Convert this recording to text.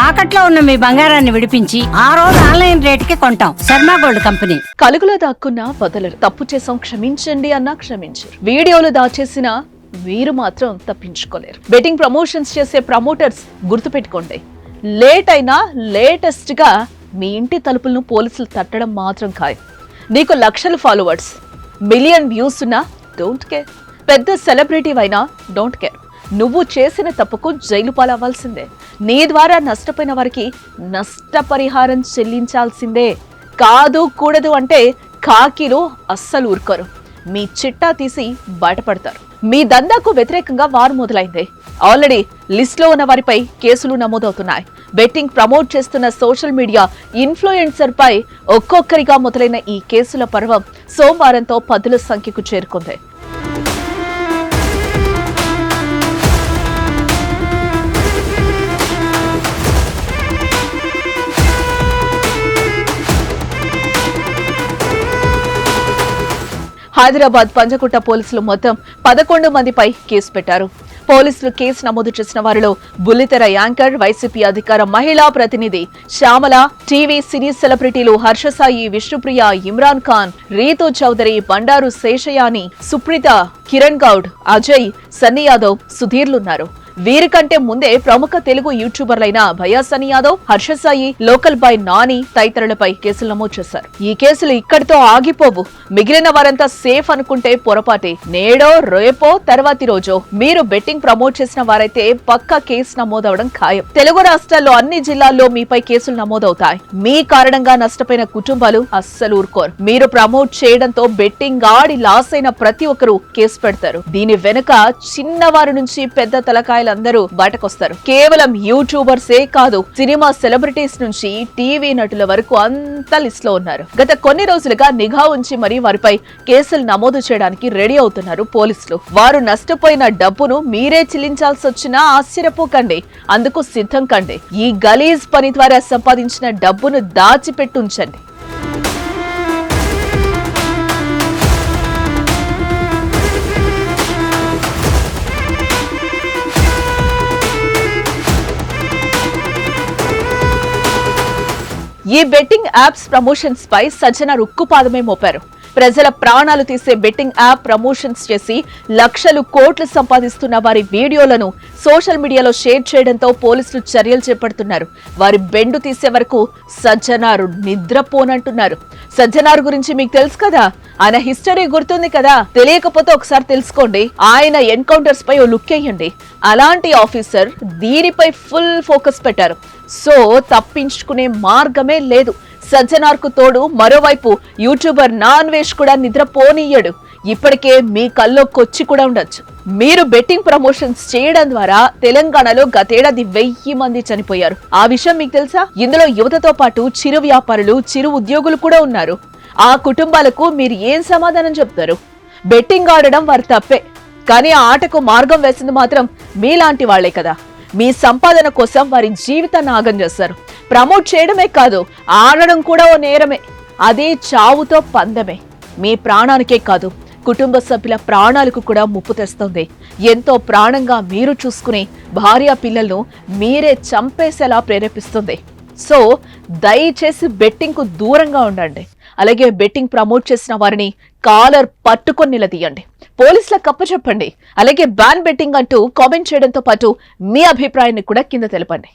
తాకట్లో ఉన్న మీ బంగారాన్ని విడిపించి ఆ రోజు ఆన్లైన్ రేటుకి కొంటాం. Sharma gold company. కలుగులో దాక్కున్న వదలరు. తప్పు చేసాం క్షమించండి అన్నా క్షమించరు. వీడియోలు దాచేసిన వీరు మాత్రం తప్పించుకోలేరు. బెట్టింగ్ ప్రమోషన్స్ చేసే ప్రమోటర్స్ గుర్తుపెట్టుకోండి, లేట్ అయినా లేటెస్ట్ గా మీ ఇంటి తలుపులను పోలీసులు తట్టడం మాత్రం ఖాయం. నీకు లక్షల ఫాలోవర్స్, మిలియన్ వ్యూస్ ఉన్నా డోంట్ కేర్. పెద్ద సెలబ్రిటీ అయినా డోంట్ కేర్. నువ్వు చేసిన తప్పుకు జైలు పాలవ్వాల్సిందే. నీ ద్వారా నష్టపోయిన వారికి నష్టపరిహారం చెల్లించాల్సిందే. కాదు కూడదు అంటే కాకిలో అస్సలు ఊరుకోరు. మీ చిట్టా తీసి బయటపడతారు. మీ దందాకు వ్యతిరేకంగా వారు మొదలైంది. ఆల్రెడీ లిస్ట్ లో ఉన్న వారిపై కేసులు నమోదవుతున్నాయి. బెట్టింగ్ ప్రమోట్ చేస్తున్న సోషల్ మీడియా ఇన్ఫ్లుయెన్సర్ పై ఒక్కొక్కరిగా మొదలైన ఈ కేసుల పర్వం సోమవారంతో 10ల సంఖ్యకు చేరుకుంది. హైదరాబాద్ పంజగుట్ట పోలీసులు మొత్తం 11 మందిపై కేసు పెట్టారు. పోలీసులు కేసు నమోదు చేసిన వారిలో బుల్లితెర యాంకర్, వైసీపీ అధికార మహిళా ప్రతినిధి శ్యామల, టీవీ సినీ సెలబ్రిటీలు హర్షసాయి, విష్ణుప్రియ, ఇమ్రాన్ ఖాన్, రీతూ చౌదరి, బండారు శేషయాని, సుప్రీత, కిరణ్ గౌడ్, అజయ్, సన్నీ యాదవ్, సుధీర్లున్నారు. వీరికంటే ముందే ప్రముఖ తెలుగు యూట్యూబర్లైన భయా సన్నీ యాదవ్, హర్షసాయి, లోకల్ బాయ్ నాని తదితరులపై కేసులు నమోదు చేశారు. ఈ కేసులు ఇక్కడితో ఆగిపోవు. మిగిలిన వారంతా సేఫ్ అనుకుంటే పొరపాటే. నేడో రేపో తర్వాతి రోజో మీరు బెట్టింగ్ ప్రమోట్ చేసిన వారైతే పక్కా కేసు నమోదవడం ఖాయం. తెలుగు రాష్ట్రాల్లో అన్ని జిల్లాల్లో మీపై కేసులు నమోదవుతాయి. మీ కారణంగా నష్టపోయిన కుటుంబాలు అస్సలు ఊరుకోరు. మీరు ప్రమోట్ చేయడంతో బెట్టింగ్ ఆడి లాస్ అయిన ప్రతి ఒక్కరూ కేసు పెడతారు. దీని వెనుక చిన్నవారి నుంచి పెద్ద తలకాయలందరూ బయటకొస్తారు. కేవలం యూట్యూబర్సే కాదు, సినిమా సెలబ్రిటీస్ నుంచి టీవీ నటుల వరకు అంతా లిస్ట్ లో ఉన్నారు. గత కొన్ని రోజులుగా నిఘా ఉంచి మరీ వారిపై కేసులు నమోదు చేయడానికి రెడీ అవుతున్నారు పోలీసులు. వారు నష్టపోయిన డబ్బును మీరే చెల్లించాల్సి వచ్చినా ఆశ్చర్యపోకండి, అందుకు సిద్ధం కండి. ఈ గలీజ్ పని ద్వారా సంపాదించిన డబ్బును దాచిపెట్టుంచండి. ఈ బెట్టింగ్ యాప్స్ ప్రమోషన్స్ పై సజ్జన ఉక్కుపాదమే మోపారు. ప్రజల ప్రాణాలు తీసే బెట్టింగ్ యాప్ ప్రమోషన్స్ చేసి లక్షలు కోట్లు సంపాదిస్తున్న వారి వీడియోలను సోషల్ మీడియాలో షేర్ చేయడంతో పోలీసులు చర్యలు చేపడుతున్నారు. వారి బెండు తీసే వరకు సజ్జనారు నిద్రపోనంటున్నారు. సజ్జనారు గురించి మీకు తెలుసు కదా, ఆయన హిస్టరీ గుర్తుంది కదా. తెలియకపోతే ఒకసారి తెలుసుకోండి. ఆయన ఎన్కౌంటర్స్ పై ఓ లుక్ వేయండి. అలాంటి ఆఫీసర్ దీనిపై ఫుల్ ఫోకస్ పెట్టారు. సో తప్పించుకునే మార్గమే లేదు. సజ్జనార్కు తోడు మరోవైపు యూట్యూబర్ నాన్వేష్ కూడా నిద్రపోనీయడు. ఇప్పటికే మీ కల్లోకొచ్చి కూడా ఉండొచ్చు. మీరు బెట్టింగ్ ప్రమోషన్స్ చేయడం ద్వారా తెలంగాణలో గతేడాది 1000 మంది చనిపోయారు. ఆ విషయం మీకు తెలుసా? ఇందులో యువతతో పాటు చిరు వ్యాపారులు, చిరు ఉద్యోగులు కూడా ఉన్నారు. ఆ కుటుంబాలకు మీరు ఏం సమాధానం చెప్తారు? బెట్టింగ్ ఆడడం వారి తప్పే, కానీ ఆ ఆటకు మార్గం వేసింది మాత్రం మీలాంటి వాళ్లే కదా. మీ సంపాదన కోసం వారి జీవితాన్ని ఆగం చేస్తారు. ప్రమోట్ చేయడమే కాదు, ఆడడం కూడా ఓ నేరమే. అదే చావుతో పందమే. మీ ప్రాణానికే కాదు, కుటుంబ సభ్యుల ప్రాణాలకు కూడా ముప్పు తెస్తుంది. ఎంతో ప్రాణంగా మీరు చూసుకునే భార్య పిల్లలను మీరే చంపేసేలా ప్రేరేపిస్తుంది. సో దయచేసి బెట్టింగ్ కు దూరంగా ఉండండి. అలాగే బెట్టింగ్ ప్రమోట్ చేసిన వారిని కాలర్ పట్టుకొని నిలదీయండి, పోలీసులకు అప్పచెప్పండి. అలాగే బ్యాన్ బెట్టింగ్ అంటూ కామెంట్ చేయడంతో పాటు మీ అభిప్రాయాన్ని కూడా కింద తెలపండి.